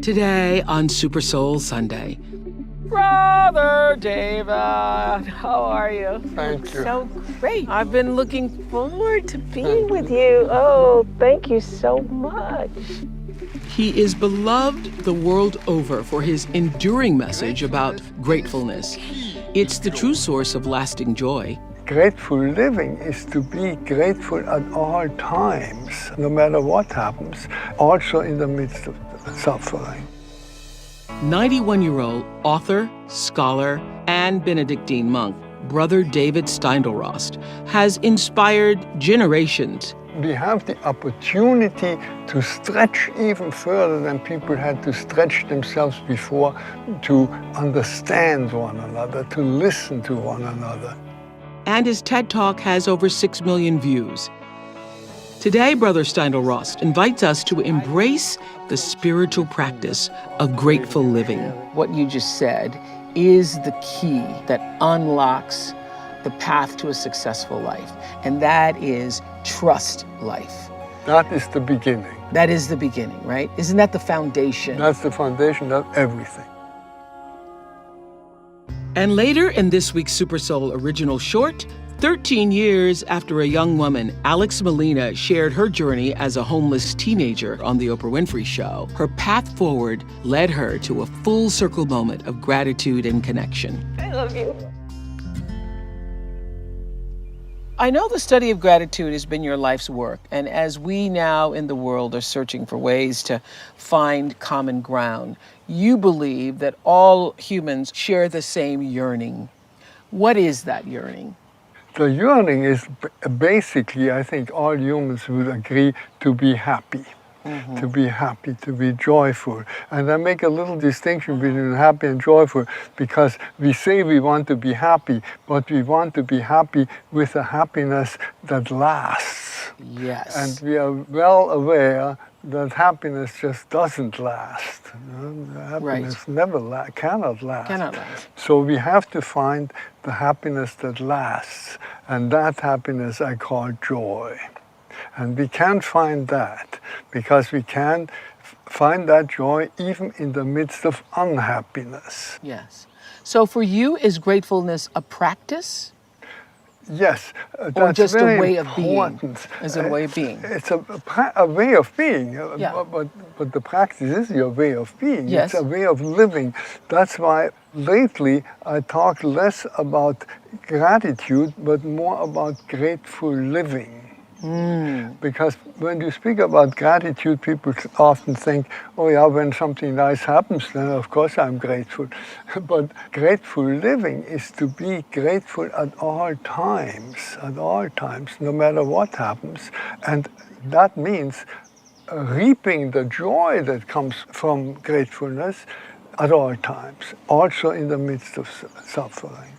Today on Super Soul Sunday. Brother David, how are you? Thank you. So great. I've been looking forward to being with you. Oh, thank you so much. He is beloved the world over for his enduring message about gratefulness. It's the true source of lasting joy. Grateful living is to be grateful at all times, no matter what happens, also in the midst of suffering. 91-year-old author, scholar, and Benedictine monk, Brother David Steindl-Rast, has inspired generations. We have the opportunity to stretch even further than people had to stretch themselves before, to understand one another, to listen to one another. And his TED Talk has over 6 million views. Today, Brother Steindl-Rast invites us to embrace the spiritual practice of grateful living. What you just said is the key that unlocks the path to a successful life, and that is trust life. That is the beginning. That is the beginning, right? Isn't that the foundation? That's the foundation of everything. And later in this week's Super Soul original short, 13 years after a young woman, Alex Molina, shared her journey as a homeless teenager on the Oprah Winfrey Show, her path forward led her to a full circle moment of gratitude and connection. I love you. I know the study of gratitude has been your life's work, and as we now in the world are searching for ways to find common ground, you believe that all humans share the same yearning. What is that yearning? The yearning is basically, I think all humans would agree, to be happy. To be happy, to be joyful. And I make a little distinction between happy and joyful because we say we want to be happy, but we want to be happy with a happiness that lasts. Yes. And we are well aware that happiness just doesn't last. Happiness never cannot last. Cannot last. So we have to find the happiness that lasts, and that happiness I call joy. And we can't find that because we can't find that joy even in the midst of unhappiness. Yes. So for you, is gratefulness a practice? Yes, Or that's just very a way of important. being? Is it a way of being? It's a way of being, Yeah. but the practice is your way of being. Yes. It's a way of living. That's why lately I talk less about gratitude, but more about grateful living. Because when you speak about gratitude, people often think, oh yeah, when something nice happens, then of course I'm grateful. But grateful living is to be grateful at all times, no matter what happens. And that means reaping the joy that comes from gratefulness at all times, also in the midst of suffering.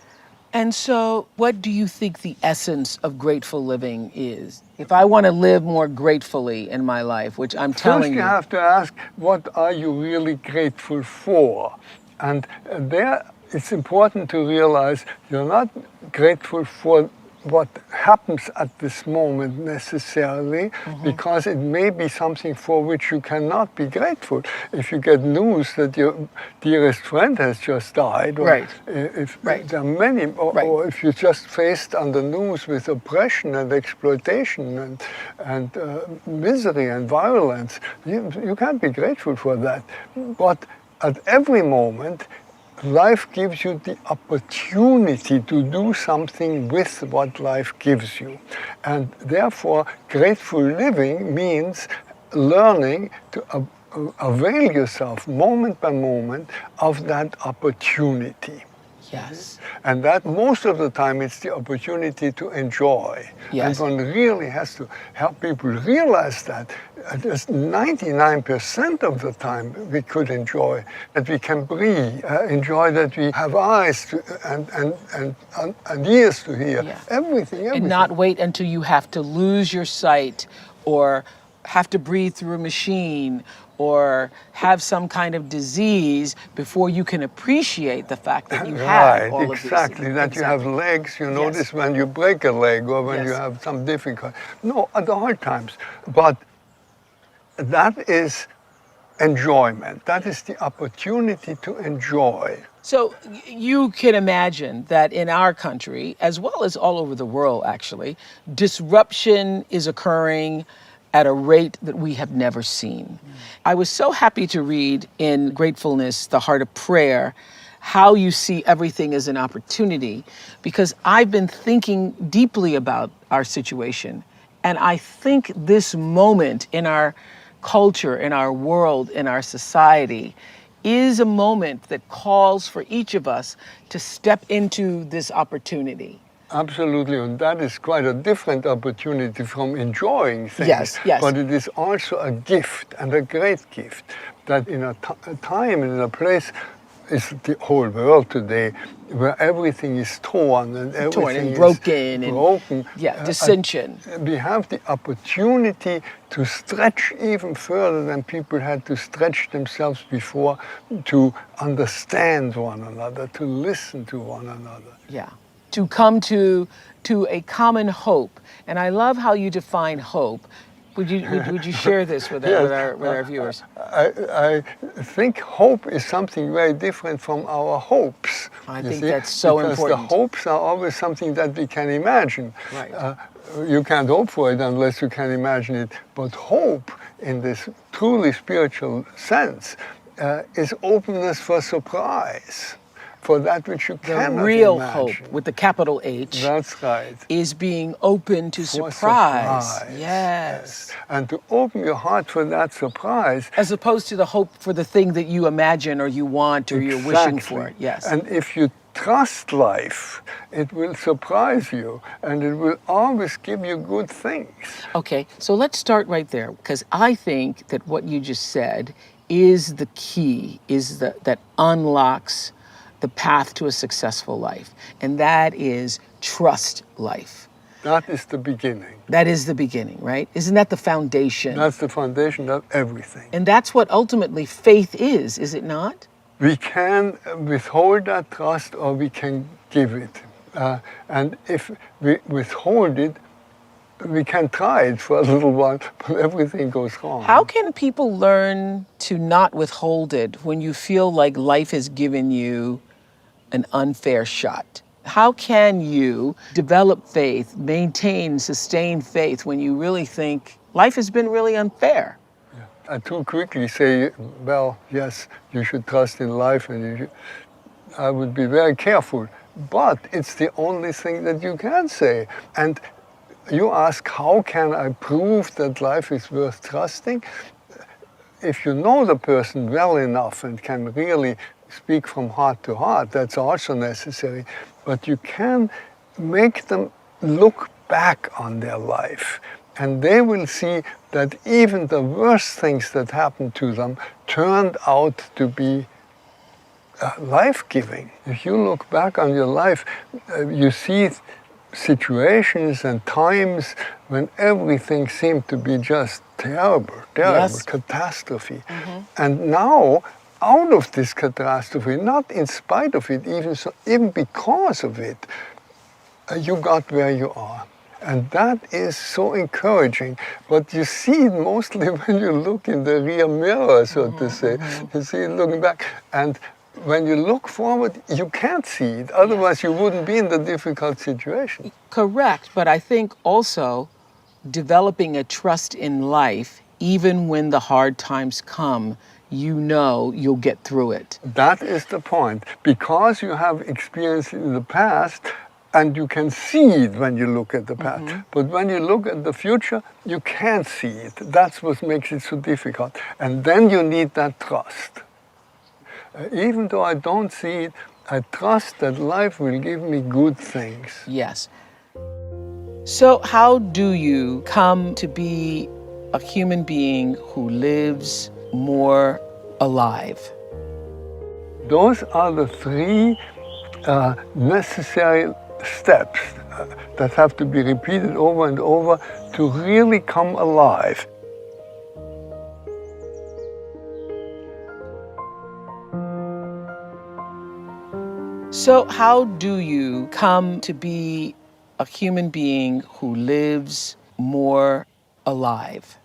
And so what do you think the essence of grateful living is? If I want to live more gratefully in my life, which I'm telling you. First you have to ask, what are you really grateful for? And there it's important to realize you're not grateful for what happens at this moment necessarily, because it may be something for which you cannot be grateful. If you get news that your dearest friend has just died, or if there are many, or if you're just faced on the news with oppression and exploitation and misery and violence, you can't be grateful for that. But at every moment, life gives you the opportunity to do something with what life gives you. And therefore, grateful living means learning to avail yourself moment by moment of that opportunity. Yes. And that most of the time it's the opportunity to enjoy. Yes. And one really has to help people realize that. Just 99% of the time we could enjoy that we can breathe, enjoy that we have eyes to, and ears to hear, everything. And not wait until you have to lose your sight or have to breathe through a machine or have some kind of disease before you can appreciate the fact that you have all of these. Exactly, that you have legs, you notice when you break a leg or when you have some difficulty. No, at all times. But that is enjoyment. That is the opportunity to enjoy. So you can imagine that in our country, as well as all over the world actually, disruption is occurring at a rate that we have never seen. I was so happy to read in Gratefulness, The Heart of Prayer, how you see everything as an opportunity, because I've been thinking deeply about our situation. And I think this moment in our culture, in our world, in our society, is a moment that calls for each of us to step into this opportunity. Absolutely, and that is quite a different opportunity from enjoying things. Yes, yes. But it is also a gift, and a great gift, that in a time and in a place, is the whole world today, where everything is torn and everything and broken, is broken. Dissension. We have the opportunity to stretch even further than people had to stretch themselves before, to understand one another, to listen to one another. Yeah, to come to a common hope. And I love how you define hope. Would you share this with our viewers? I think hope is something very different from our hopes. I think that's so important. Because the hopes are always something that we can imagine. Right. You can't hope for it unless you can imagine it. But hope, in this truly spiritual sense, is openness for surprise, for that which you cannot The real imagine. hope, with the capital H, That's right. is being open to surprise. Yes. And to open your heart for that surprise. As opposed to the hope for the thing that you imagine or you want or you're wishing for. Yes. And if you trust life, it will surprise you and it will always give you good things. Okay, so let's start right there, because I think that what you just said is the key, that unlocks the path to a successful life, and that is trust life. That is the beginning. That is the beginning, right? Isn't that the foundation? That's the foundation of everything. And that's what ultimately faith is it not? We can withhold that trust or we can give it. And if we withhold it, we can try it for a little while, but everything goes wrong. How can people learn to not withhold it when you feel like life has given you an unfair shot? How can you develop faith, maintain, sustain faith when you really think life has been really unfair? I too quickly say, well, yes, you should trust in life, and I would be very careful. But it's the only thing that you can say. And you ask, how can I prove that life is worth trusting? If you know the person well enough and can really speak from heart to heart, that's also necessary. But you can make them look back on their life, and they will see that even the worst things that happened to them turned out to be life-giving. If you look back on your life, you see situations and times when everything seemed to be just terrible, Yes. catastrophe. And now, out of this catastrophe, not in spite of it, even because of it, you got where you are. And that is so encouraging. But you see it mostly when you look in the rear mirror, so to say. You see it looking back. And when you look forward, you can't see it. Otherwise, you wouldn't be in the difficult situation. Correct. But I think also developing a trust in life, even when the hard times come, you know you'll get through it. That is the point. Because you have experienced it in the past, and you can see it when you look at the past. But when you look at the future, you can't see it. That's what makes it so difficult. And then you need that trust. Even though I don't see it, I trust that life will give me good things. Yes. So how do you come to be a human being who lives more alive? Those are the three necessary steps that have to be repeated over and over to really come alive. So how do you come to be a human being who lives more alive?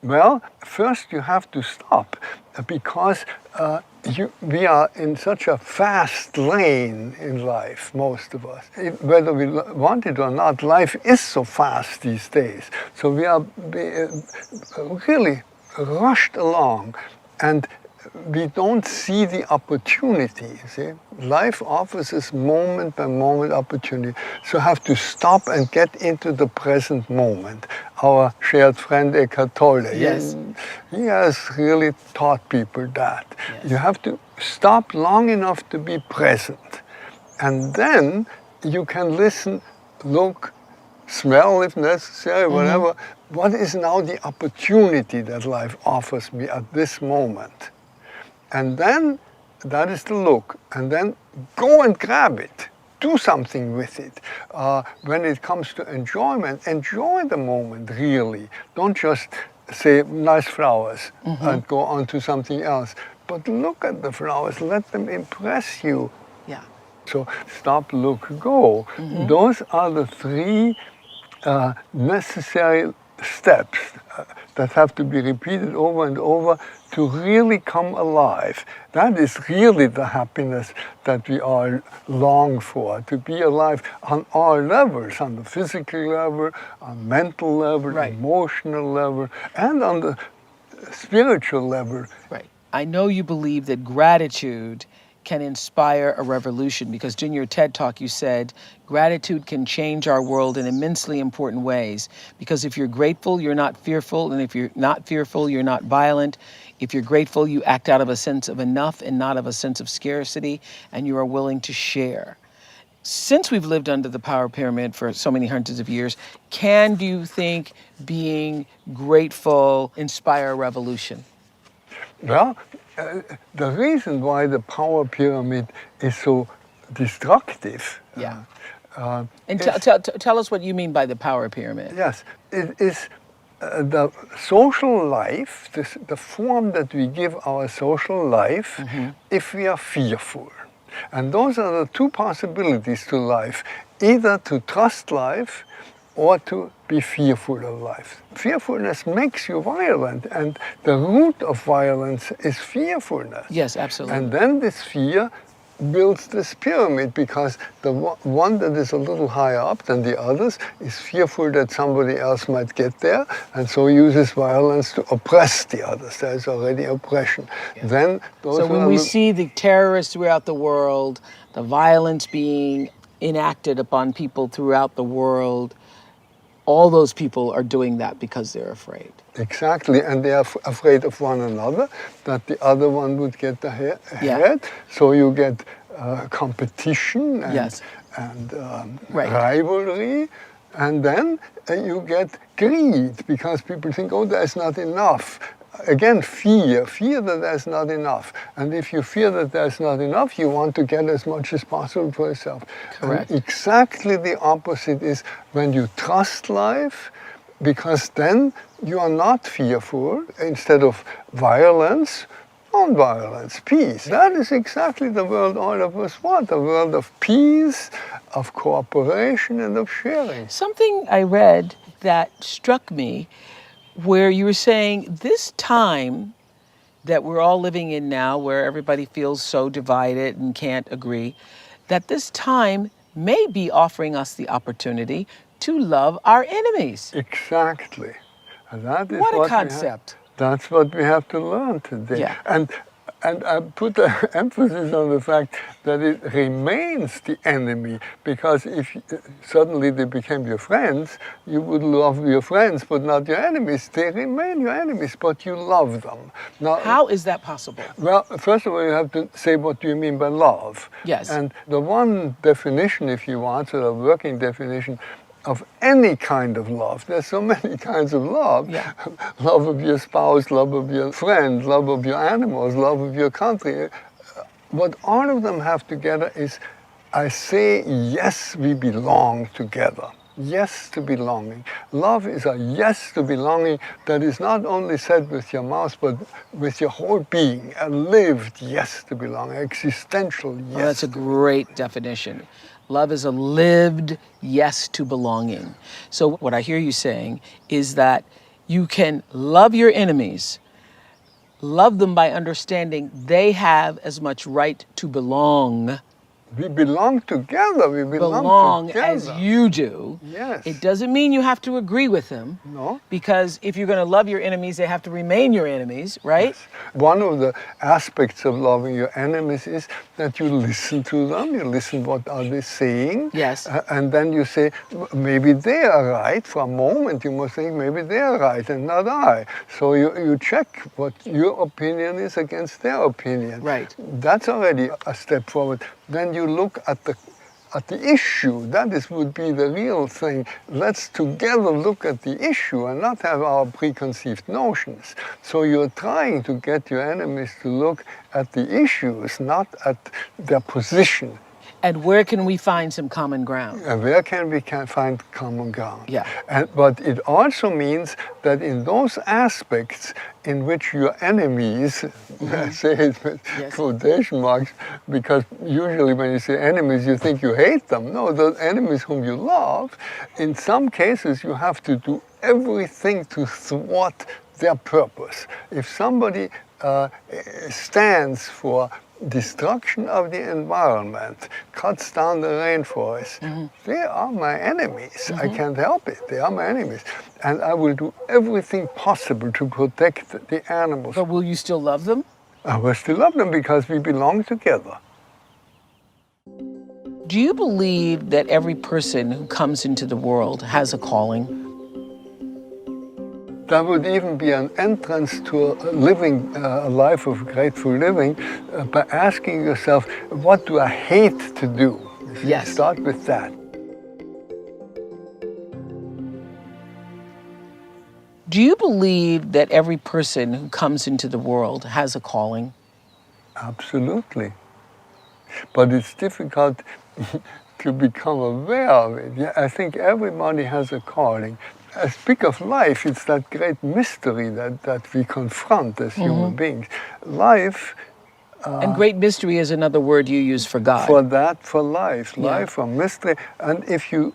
Well, first you have to stop because we are in such a fast lane in life, most of us. Whether we want it or not, life is so fast these days. So we are really rushed along, and we don't see the opportunity. See, life offers us moment by moment opportunity. So have to stop and get into the present moment. Our shared friend Eckhart Tolle, Yes. he has really taught people that. Yes. You have to stop long enough to be present. And then you can listen, look, smell if necessary, whatever. What is now the opportunity that life offers me at this moment? And then that is the look. And then go and grab it. Do something with it. When it comes to enjoyment, enjoy the moment really. Don't just say nice flowers and go on to something else. But look at the flowers, let them impress you. Yeah. So stop, look, go. Those are the three necessary steps that have to be repeated over and over to really come alive. That is really the happiness that we all long for, to be alive on all levels, on the physical level, on mental level, Right. emotional level, and on the spiritual level. Right. I know you believe that gratitude can inspire a revolution, because in your TED Talk you said gratitude can change our world in immensely important ways, because if you're grateful, you're not fearful, and if you're not fearful, you're not violent. If you're grateful, you act out of a sense of enough and not of a sense of scarcity, and you are willing to share. Since we've lived under the power pyramid for so many hundreds of years, can you think being grateful inspire a revolution? Well, the reason why the power pyramid is so destructive. Yeah. Uh, And is- tell us what you mean by the power pyramid. Yes, it is the social life, the form that we give our social life if we are fearful. And those are the two possibilities to life, either to trust life or to be fearful of life. Fearfulness makes you violent, and the root of violence is fearfulness. Yes, absolutely. And then this fear builds this pyramid, because the one that is a little higher up than the others is fearful that somebody else might get there, and so uses violence to oppress the others. There is already oppression. Yeah. Then those So who when are we li- see the terrorists throughout the world, the violence being enacted upon people throughout the world, all those people are doing that because they're afraid. Exactly, and they are afraid of one another, that the other one would get ahead. Yeah. So you get competition and, Yes. and Right. rivalry, and then you get greed, because people think, oh, there's not enough. Again, fear that there's not enough. And if you fear that there's not enough, you want to get as much as possible for yourself. Correct. And exactly the opposite is when you trust life, because then you are not fearful. Instead of violence, non-violence, peace. That is exactly the world all of us want, a world of peace, of cooperation, and of sharing. Something I read that struck me, where you were saying this time that we're all living in now, where everybody feels so divided and can't agree, that this time may be offering us the opportunity to love our enemies. Exactly. And that is What a what concept. That's what we have to learn today. Yeah. And I put the emphasis on the fact that it remains the enemy, because if suddenly they became your friends, you would love your friends but not your enemies. They remain your enemies, but you love them. Now, How is that possible? well, first of all, you have to say, what do you mean by love? Yes. And the one definition, if you want, so the working definition of any kind of love, there's so many kinds of love. Yeah. Love of your spouse, love of your friend, love of your animals, love of your country. What all of them have together is, I say, yes, we belong together. Yes to belonging. Love is a yes to belonging that is not only said with your mouth, but with your whole being. A lived yes to belonging, existential yes. Well, that's a great definition. Love is a lived yes to belonging. So what I hear you saying is that You can love your enemies. Love them by understanding they have as much right to belong. We belong together. We Belong as you do. Yes. It doesn't mean you have to agree with them. No. Because if you're going to love your enemies, they have to remain your enemies, right? Yes. One of the aspects of loving your enemies is that you listen to them, you listen what are they saying. Yes. And then you say, maybe they are right. For a moment you must think, maybe they are right and not I. So you check what your opinion is against their opinion. Right. That's already a step forward. Then you look at the issue. Would be the real thing. Let's together look at the issue and not have our preconceived notions. So you're trying to get your enemies to look at the issues, not at their position. And where can we find some common ground? And where can we find common ground? Yeah. But it also means that in those aspects in which your enemies, I say it with quotation marks, because usually when you say enemies, you think you hate them. No, the enemies whom you love, in some cases you have to do everything to thwart their purpose. If somebody stands for destruction of the environment, cuts down the rainforest, they are my enemies. I can't help it. They are my enemies. And I will do everything possible to protect the animals. But will you still love them? I will still love them because we belong together. Do you believe that every person who comes into the world has a calling? That would even be an entrance to living a life of grateful living by asking yourself, what do I hate to do? Yes. Start with that. Do you believe that every person who comes into the world has a calling? Absolutely. But it's difficult to become aware of it. Yeah, I think everybody has a calling. I speak of life, it's that great mystery that we confront as human beings. Life... and great mystery is another word you use for God. For life, life or mystery. And if you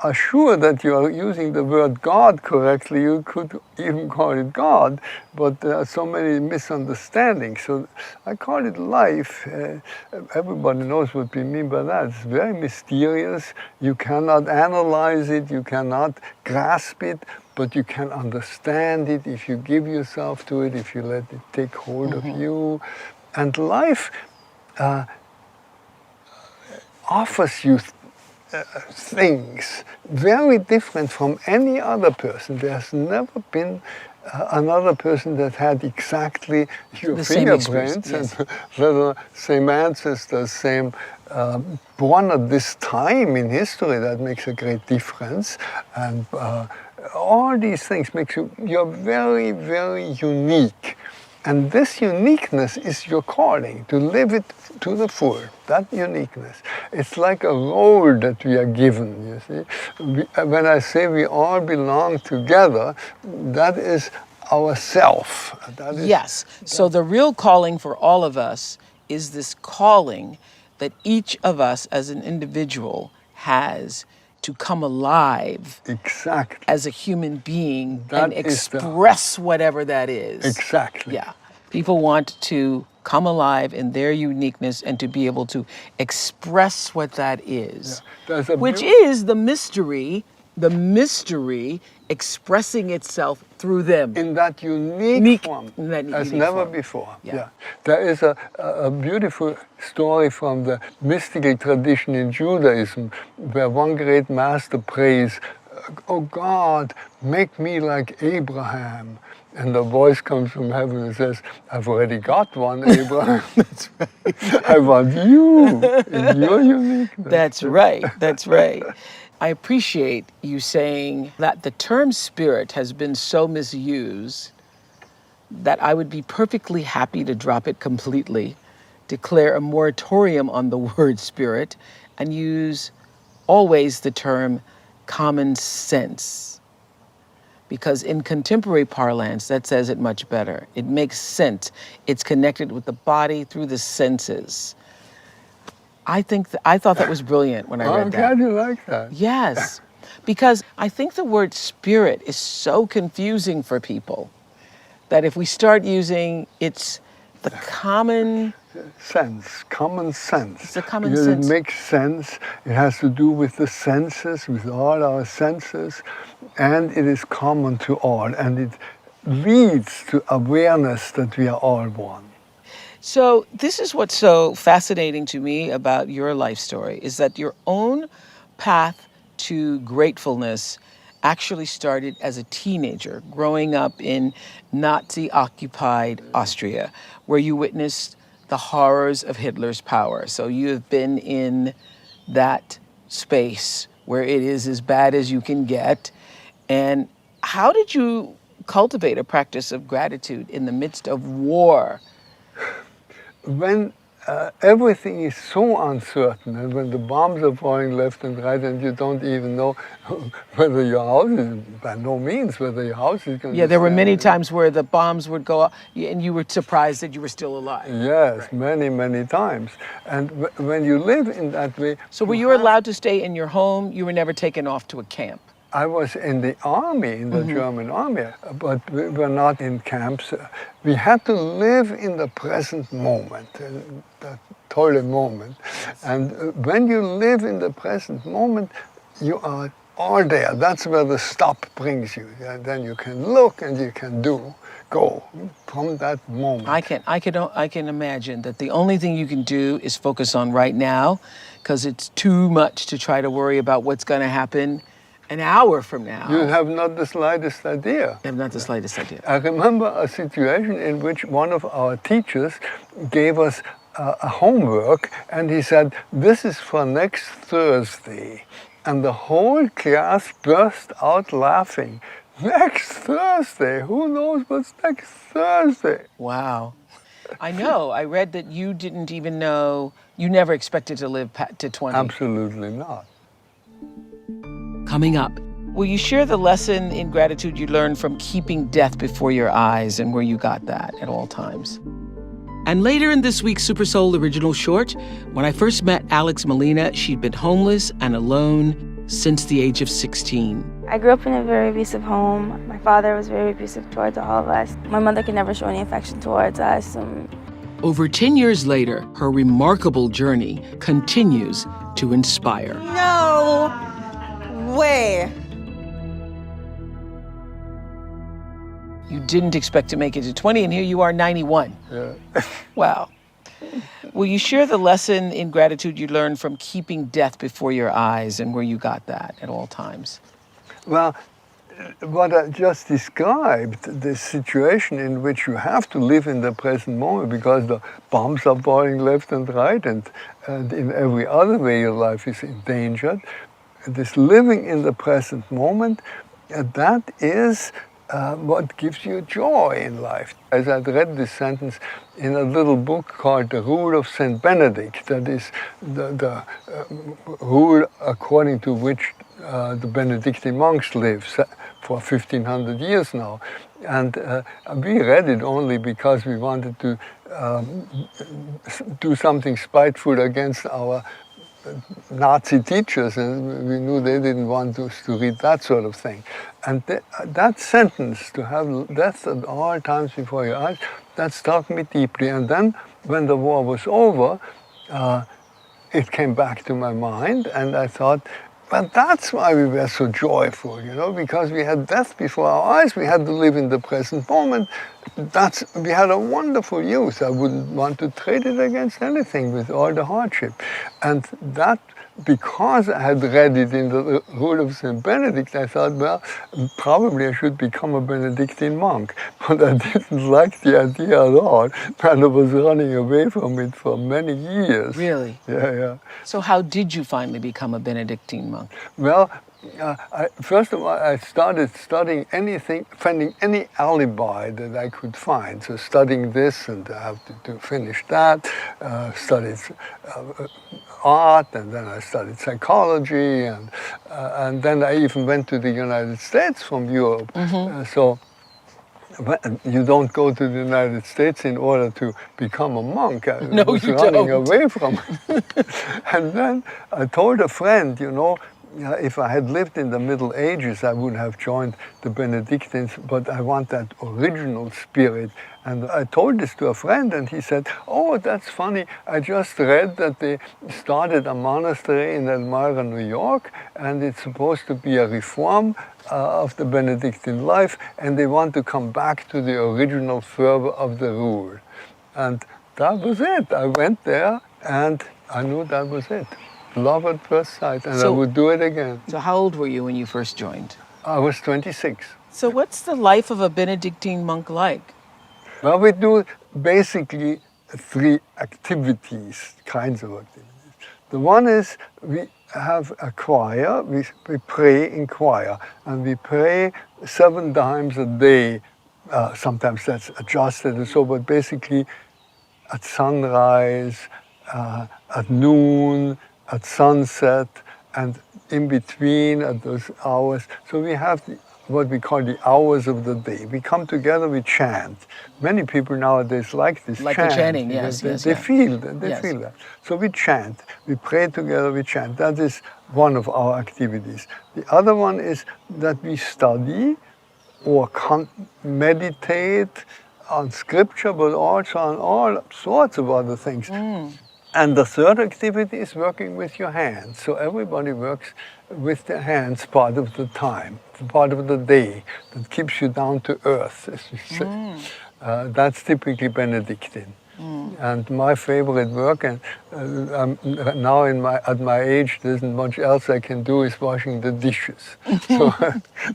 are sure that you are using the word God correctly, you could even call it God, but there are so many misunderstandings. So I call it life. Everybody knows what we mean by that. It's very mysterious. You cannot analyze it, you cannot grasp it, but you can understand it if you give yourself to it, if you let it take hold of you. And life offers you things very different from any other person. There's never been another person that had exactly your the fingerprints and the same ancestors, same born at this time in history. That makes a great difference. And all these things makes you're very, very unique. And this uniqueness is your calling, to live it to the full, that uniqueness. It's like a role that we are given, you see. When I say we all belong together, that is our self. Yes, so the real calling for all of us is this calling that each of us as an individual has to come alive as a human being and express whatever that is. Exactly. Yeah. People want to come alive in their uniqueness and to be able to express what that is, which is the mystery expressing itself through them. In that unique form, as never form. Before. Yeah. There is a beautiful story from the mystical tradition in Judaism where one great master prays, "Oh God, make me like Abraham." And the voice comes from heaven and says, "I've already got one, Abraham." That's right. I want you in your uniqueness. That's right. That's right. I appreciate you saying that the term spirit has been so misused that I would be perfectly happy to drop it completely, declare a moratorium on the word spirit, and use always the term common sense. Because in contemporary parlance, that says it much better. It makes sense. It's connected with the body through the senses. I thought that was brilliant when I read that. I'm glad you like that. Yes, Because I think the word spirit is so confusing for people that if we start using the common Common sense. It's a common Because sense. it makes sense. It has to do with the senses, with all our senses, and it is common to all, and it leads to awareness that we are all one. So this is what's so fascinating to me about your life story, is that your own path to gratefulness actually started as a teenager, growing up in Nazi-occupied Austria, where you witnessed the horrors of Hitler's power. So you have been in that space where it is as bad as you can get. And how did you cultivate a practice of gratitude in the midst of war? When everything is so uncertain, and when the bombs are falling left and right, and you don't even know whether your house is, by no means, whether your house is going to Yeah, there were stand. many times where the bombs would go up and you were surprised that you were still alive. Yes, right. Many times. And when you live in that way... So were you allowed to stay in your home? You were never taken off to a camp? I was in the army, in the German army, but we were not in camps. We had to live in the present moment, that tolle moment. And when you live in the present moment, you are all there. That's where the stop brings you. And then you can look and you can go from that moment. I can imagine that the only thing you can do is focus on right now, because it's too much to try to worry about what's going to happen an hour from now. You have not the slightest idea. I have not the slightest idea. I remember a situation in which one of our teachers gave us a homework, and he said, "This is for next Thursday." And the whole class burst out laughing. Next Thursday? Who knows what's next Thursday? Wow. I know. I read that you didn't even know, you never expected to live to 20. Absolutely not. Coming up, will you share the lesson in gratitude you learned from keeping death before your eyes and where you got that at all times? and later in this week's Super Soul original short, when I first met Alex Molina, she'd been homeless and alone since the age of 16. I grew up in a very abusive home. My father was very abusive towards all of us. My mother could never show any affection towards us. Over 10 years later, her remarkable journey continues to inspire. No way. You didn't expect to make it to 20, and here you are, 91. Yeah. Wow. Will you share the lesson in gratitude you learned from keeping death before your eyes and where you got that at all times? Well, what I just described, this situation in which you have to live in the present moment because the bombs are falling left and right, and in every other way your life is endangered. This living in the present moment, that is what gives you joy in life. As I read this sentence in a little book called The Rule of St. Benedict, that is the rule according to which the Benedictine monks live for 1500 years now. And we read it only because we wanted to do something spiteful against our Nazi teachers, and we knew they didn't want us to read that sort of thing. And that sentence, to have death at all times before your eyes, that struck me deeply. And then when the war was over, it came back to my mind, and I thought, well, that's why we were so joyful, you know, because we had death before our eyes, we had to live in the present moment. We had a wonderful youth. I wouldn't want to trade it against anything with all the hardship. And that, because I had read it in the Rule of St. Benedict, I thought, well, probably I should become a Benedictine monk. But I didn't like the idea at all, and I was running away from it for many years. Really? Yeah. So how did you finally become a Benedictine monk? Well, first of all, I started studying anything, finding any alibi that I could find. So studying this, and I have to finish that, studied art, and then I studied psychology, and then I even went to the United States from Europe. So you don't go to the United States in order to become a monk. I No, was you running don't. away from it. And then I told a friend, you know, Yeah, if I had lived in the Middle Ages, I would have joined the Benedictines, but I want that original spirit. And I told this to a friend, and he said, "Oh, that's funny. I just read that they started a monastery in Elmira, New York, and it's supposed to be a reform of the Benedictine life, and they want to come back to the original fervor of the rule." And that was it. I went there, and I knew that was it. Love at first sight, and I would do it again. So how old were you when you first joined? I was 26. So what's the life of a Benedictine monk like? Well, we do basically 3 activities, kinds of activities. The one is we have a choir, we pray in choir, and we pray 7 times a day. Sometimes that's adjusted and so, but basically at sunrise, at noon, at sunset, and in between at those hours. So we have what we call the hours of the day. We come together, we chant. Many people nowadays like this like chant. The chanting, yes, They feel that. They feel that. So we chant, we pray together, we chant. That is one of our activities. The other one is that we study or meditate on scripture, but also on all sorts of other things. And the third activity is working with your hands. So everybody works with their hands part of the time, part of the day, that keeps you down to earth, as we say. That's typically Benedictine. And my favorite work, and now at my age, there isn't much else I can do, is washing the dishes. So,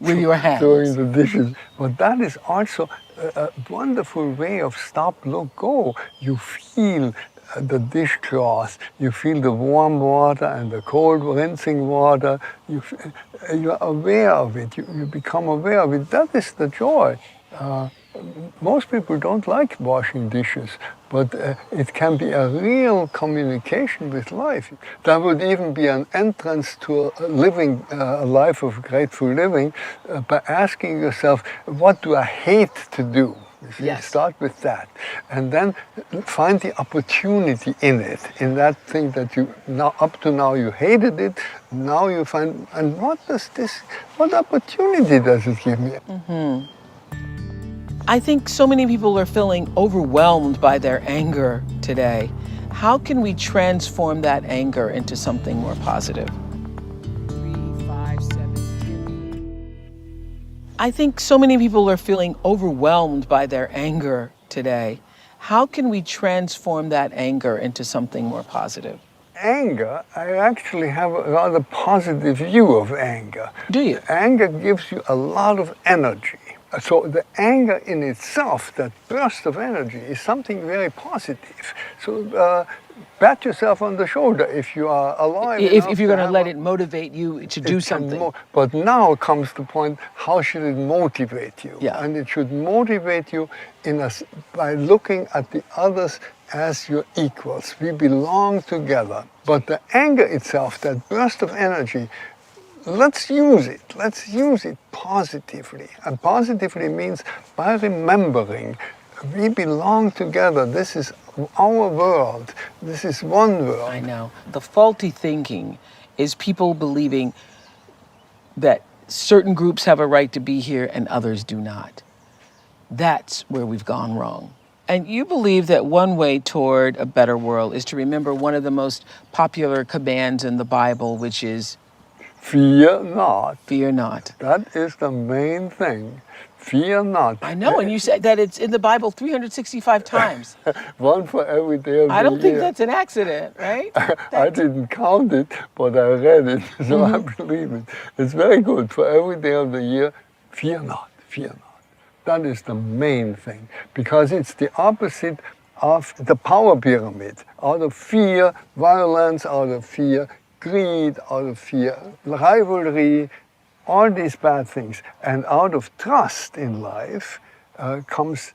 with your hands. Doing the dishes. But that is also a wonderful way of stop, look, go. You feel the dishcloth, you feel the warm water and the cold rinsing water, you're aware of it, you become aware of it. That is the joy. Most people don't like washing dishes, but it can be a real communication with life. That would even be an entrance to living a life of grateful living by asking yourself, what do I hate to do? Yes. Start with that, and then find the opportunity in it, in that thing that you up to now you hated it. Now you find, and what opportunity does it give me? I think so many people are feeling overwhelmed by their anger today. How can we transform that anger into something more positive? 3, 5, 7, 10. I think so many people are feeling overwhelmed by their anger today. How can we transform that anger into something more positive? Anger, I actually have a rather positive view of anger. Do you? Anger gives you a lot of energy. So the anger in itself, that burst of energy, is something very positive. So pat yourself on the shoulder if you are alive. If you're going to let it motivate you to do something. But now comes the point, how should it motivate you? Yeah. And it should motivate you by looking at the others as your equals. We belong together. But the anger itself, that burst of energy, let's use it. Let's use it positively. And positively means by remembering we belong together. This is our world. This is one world. I know. The faulty thinking is people believing that certain groups have a right to be here and others do not. That's where we've gone wrong. And you believe that one way toward a better world is to remember one of the most popular commands in the Bible, which is fear not. Fear not. That is the main thing. Fear not. I know, and you said that it's in the Bible 365 times. One for every day of the year. I don't think that's an accident, right? I didn't count it, but I read it, so I believe it. It's very good. For every day of the year, fear not, fear not. That is the main thing, because it's the opposite of the power pyramid. Out of fear, violence, out of fear, greed, out of fear, rivalry, all these bad things. And out of trust in life comes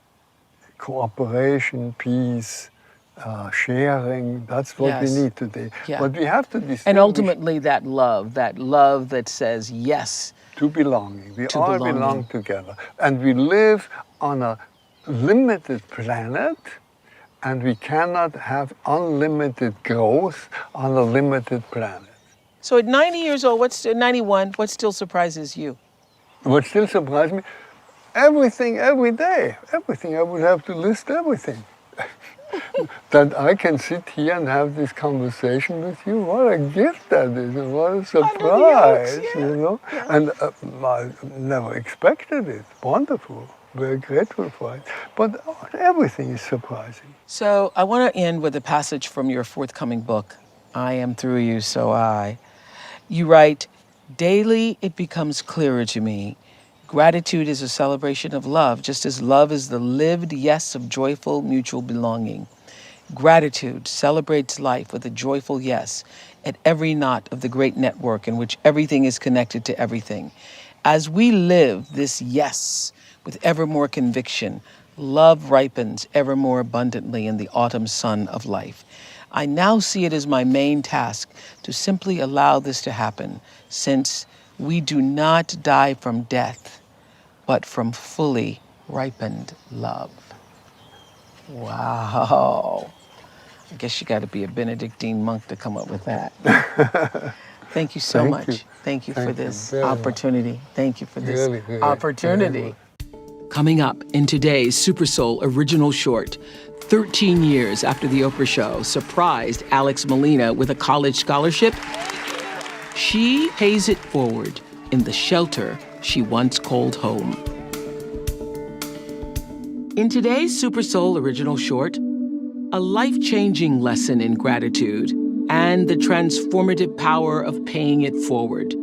cooperation, peace, sharing. That's what we need today. Yeah. But we have to distinguish. And ultimately that love that says yes. To belonging. We all belong together. And we live on a limited planet, and we cannot have unlimited growth on a limited planet. So at 90 years old, 91, what still surprises you? What still surprised me, everything, every day, everything. I would have to list everything. That I can sit here and have this conversation with you, what a gift that is, and what a surprise, you know? Yeah. And I never expected it. Wonderful, very grateful for it. But everything is surprising. So I want to end with a passage from your forthcoming book, I Am Through You, So I. You write, daily it becomes clearer to me. Gratitude is a celebration of love, just as love is the lived yes of joyful mutual belonging. Gratitude celebrates life with a joyful yes at every knot of the great network in which everything is connected to everything. As we live this yes with ever more conviction, love ripens ever more abundantly in the autumn sun of life. I now see it as my main task to simply allow this to happen, since we do not die from death, but from fully ripened love. Wow. I guess you got to be a Benedictine monk to come up with that. Thank you so much. Thank you for this opportunity. Thank you for this opportunity. Coming up in today's Super Soul original short, 13 years after the Oprah show surprised Alex Molina with a college scholarship, she pays it forward in the shelter she once called home. In today's Super Soul original short, a life-changing lesson in gratitude and the transformative power of paying it forward.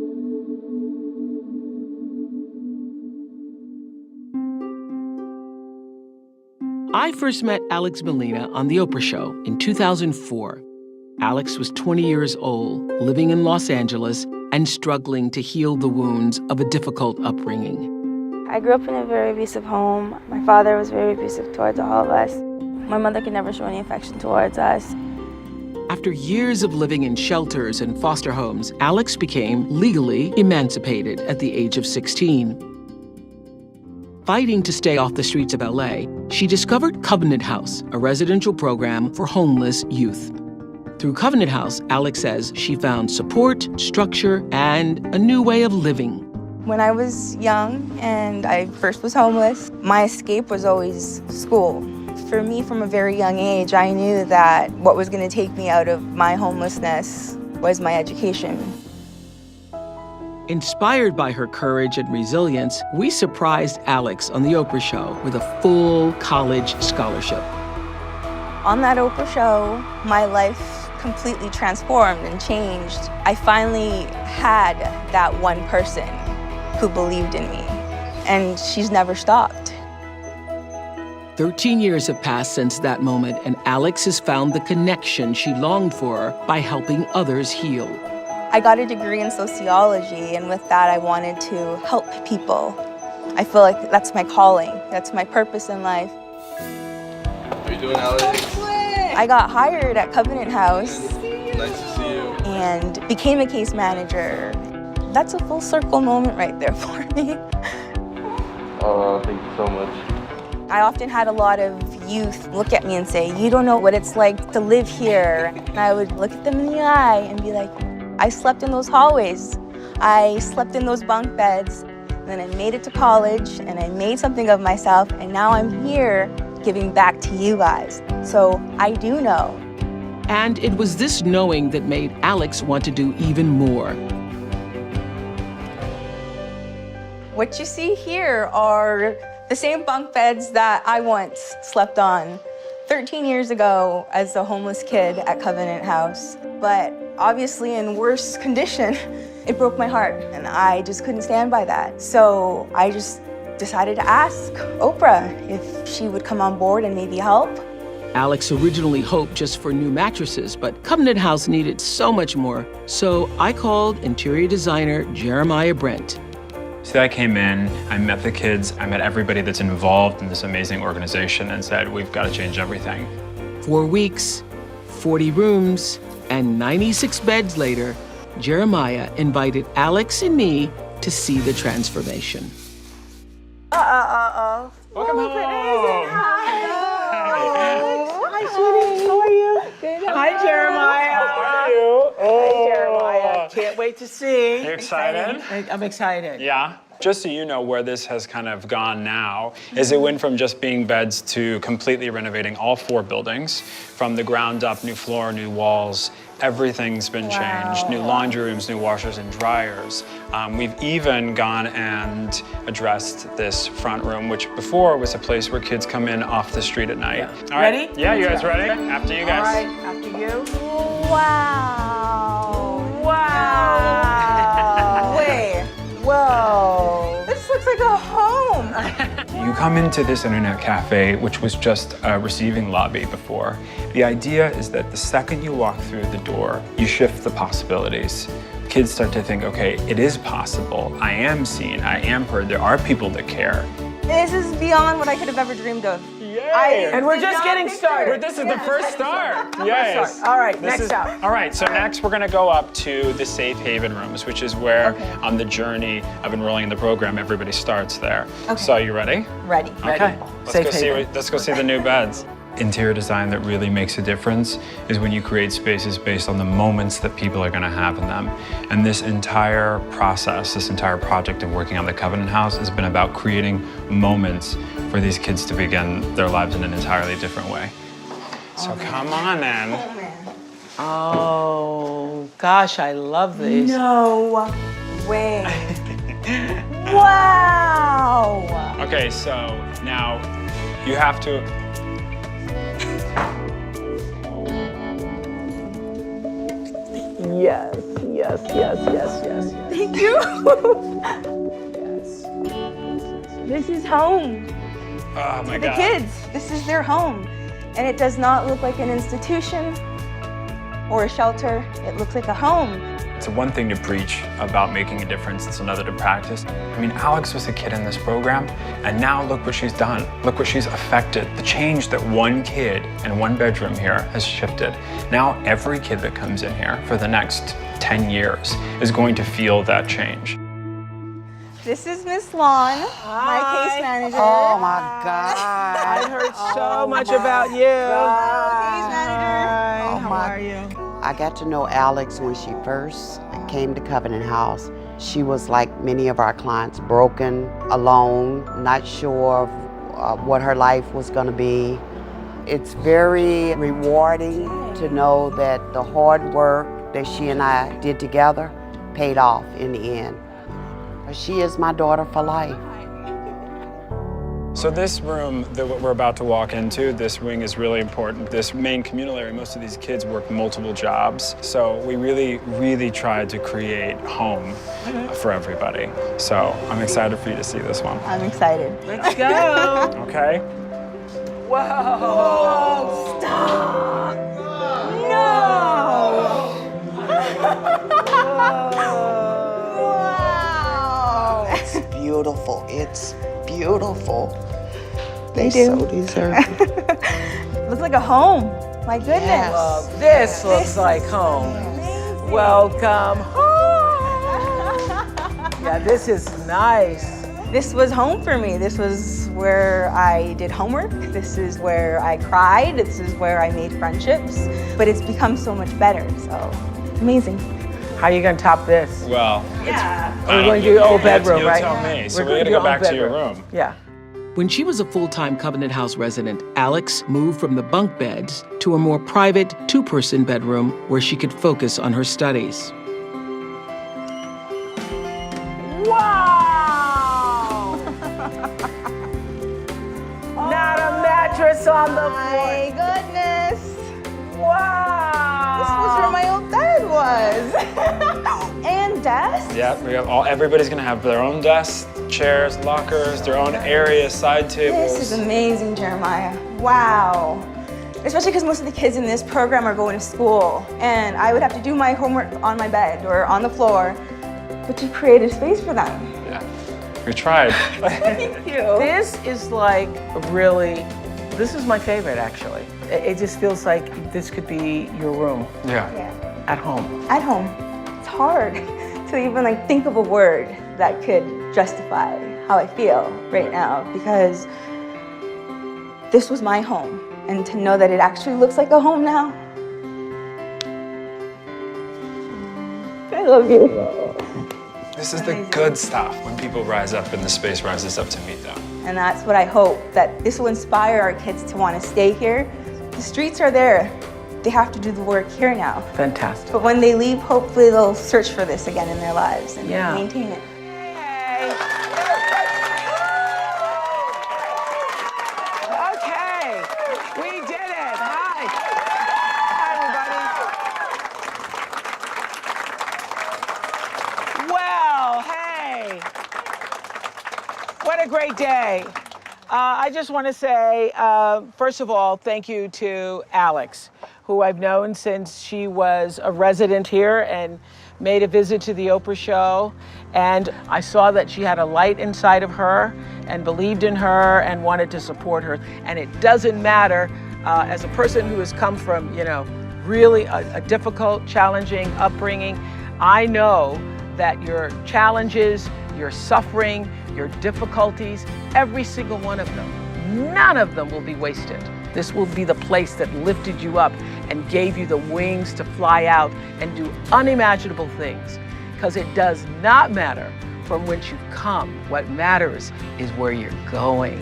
I first met Alex Molina on The Oprah Show in 2004. Alex was 20 years old, living in Los Angeles, and struggling to heal the wounds of a difficult upbringing. I grew up in a very abusive home. My father was very abusive towards all of us. My mother could never show any affection towards us. After years of living in shelters and foster homes, Alex became legally emancipated at the age of 16. Fighting to stay off the streets of LA, she discovered Covenant House, a residential program for homeless youth. Through Covenant House, Alex says she found support, structure, and a new way of living. When I was young and I first was homeless, my escape was always school. For me, from a very young age, I knew that what was going to take me out of my homelessness was my education. Inspired by her courage and resilience, we surprised Alex on The Oprah Show with a full college scholarship. On that Oprah Show, my life completely transformed and changed. I finally had that one person who believed in me, and she's never stopped. 13 years have passed since that moment, and Alex has found the connection she longed for by helping others heal. I got a degree in sociology, and with that, I wanted to help people. I feel like that's my calling. That's my purpose in life. How are you doing, Alex? I got hired at Covenant House. Nice to see you. And became a case manager. That's a full circle moment right there for me. Oh, thank you so much. I often had a lot of youth look at me and say, "You don't know what it's like to live here." And I would look at them in the eye and be like, I slept in those hallways. I slept in those bunk beds. And then I made it to college and I made something of myself, and now I'm here giving back to you guys. So I do know. And it was this knowing that made Alex want to do even more. What you see here are the same bunk beds that I once slept on 13 years ago as a homeless kid at Covenant House. But obviously in worse condition, it broke my heart, and I just couldn't stand by that. So I just decided to ask Oprah if she would come on board and maybe help. Alex originally hoped just for new mattresses, but Covenant House needed so much more. So I called interior designer Jeremiah Brent. So I came in, I met the kids, I met everybody that's involved in this amazing organization and said, we've got to change everything. 4 weeks, 40 rooms, and 96 beds later, Jeremiah invited Alex and me to see the transformation. Welcome home. Hi, sweetie. How are you? Good. Hi, Jeremiah. How are you? Hi, Jeremiah. Can't wait to see. You excited? I'm excited. Yeah. Just so you know where this has kind of gone now, is it went from just being beds to completely renovating all 4 buildings. From the ground up, new floor, new walls, everything's been changed. New laundry rooms, new washers and dryers. We've even gone and addressed this front room, which before was a place where kids come in off the street at night. Yeah. All right. Ready? Yeah, you guys ready? After you guys. All right, after you. Wow. Wow. Wait. Whoa. This looks like a home. You come into this internet cafe, which was just a receiving lobby before. The idea is that the second you walk through the door, you shift the possibilities. Kids start to think, okay, it is possible. I am seen, I am heard, there are people that care. This is beyond what I could have ever dreamed of. Yay! And we're just getting started. This is the first start. Yes. All right, This next up. All right, so next we're gonna go up to the safe haven rooms, which is where on the journey of enrolling in the program, everybody starts there. Okay. So you ready? Ready. Okay. Safe haven. Let's go see the new beds. Interior design that really makes a difference is when you create spaces based on the moments that people are gonna have in them. And this entire process, this entire project of working on the Covenant House has been about creating moments for these kids to begin their lives in an entirely different way. So come on then. Oh, gosh, I love these. No way. Wow. Okay, so now you have to. Yes, yes, yes, yes, yes. Thank you. This is home. Oh my The God. kids, this is their home. And it does not look like an institution or a shelter. It looks like a home. It's one thing to preach about making a difference, it's another to practice. I mean, Alex was a kid in this program, and now look what she's done. Look what she's affected. The change that one kid in one bedroom here has shifted. Now every kid that comes in here for the next 10 years is going to feel that change. This is Miss Lawn, my case manager. Oh my God. I heard so much about you. Case manager. Oh, How my- are you? I got to know Alex when she first came to Covenant House. She was like many of our clients, broken, alone, not sure of what her life was going to be. It's very rewarding to know that the hard work that she and I did together paid off in the end. She is my daughter for life. So this room that we're about to walk into, this wing is really important. This main communal area, most of these kids work multiple jobs. So we really, really tried to create home for everybody. So I'm excited for you to see this one. I'm excited. Let's go. Okay? Whoa. Stop. No. Wow. It's beautiful. It's beautiful. They do. so deserve it. Looks like a home. My goodness. Yes. This looks like home. Amazing. Welcome home. Yeah, this is nice. This was home for me. This was where I did homework. This is where I cried. This is where I made friendships. But it's become so much better, so amazing. How are you gonna top this? Well, We're going to do your old bedroom, you right? tell me. So We're we're gonna gonna go do back old to your bedroom. room. Yeah. When she was a full-time Covenant House resident, Alex moved from the bunk beds to a more private 2-person bedroom where she could focus on her studies. Wow! Not a mattress on the floor. My goodness. Wow! This was where my old bed was. And desk. Yeah, we have everybody's gonna have their own desks, chairs, lockers, their own areas, side tables. This is amazing, Jeremiah. Wow. Especially because most of the kids in this program are going to school, and I would have to do my homework on my bed or on the floor, but you created space for them. Yeah, we tried. Thank you. This is like really, this is my favorite actually. It just feels like this could be your room Yeah. at home. At home, it's hard to even like think of a word that could justify how I feel right now, because this was my home, and to know that it actually looks like a home now. I love you. This is the good stuff, when people rise up and the space rises up to meet them. And that's what I hope, that this will inspire our kids to want to stay here. The streets are there. They have to do the work here now. Fantastic. But when they leave, hopefully they'll search for this again in their lives and maintain it. Okay, we did it. Hi. Hi, everybody. Well, hey. What a great day. I just want to say, first of all, thank you to Alex, who I've known since she was a resident here and made a visit to the Oprah show. And I saw that she had a light inside of her and believed in her and wanted to support her. And it doesn't matter, as a person who has come from, really a difficult, challenging upbringing, I know that your challenges, your suffering, your difficulties, every single one of them, none of them will be wasted. This will be the place that lifted you up and gave you the wings to fly out and do unimaginable things. Because it does not matter from whence you come. What matters is where you're going.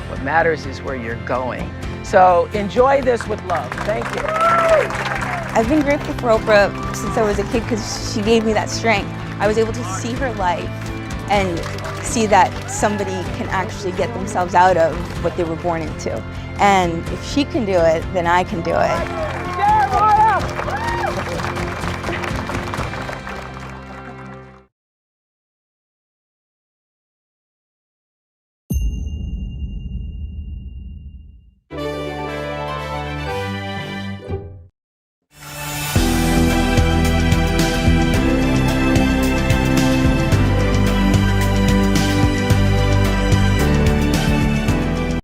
What matters is where you're going. So enjoy this with love. Thank you. I've been grateful for Oprah since I was a kid because she gave me that strength. I was able to see her life and see that somebody can actually get themselves out of what they were born into. And if she can do it, then I can do it.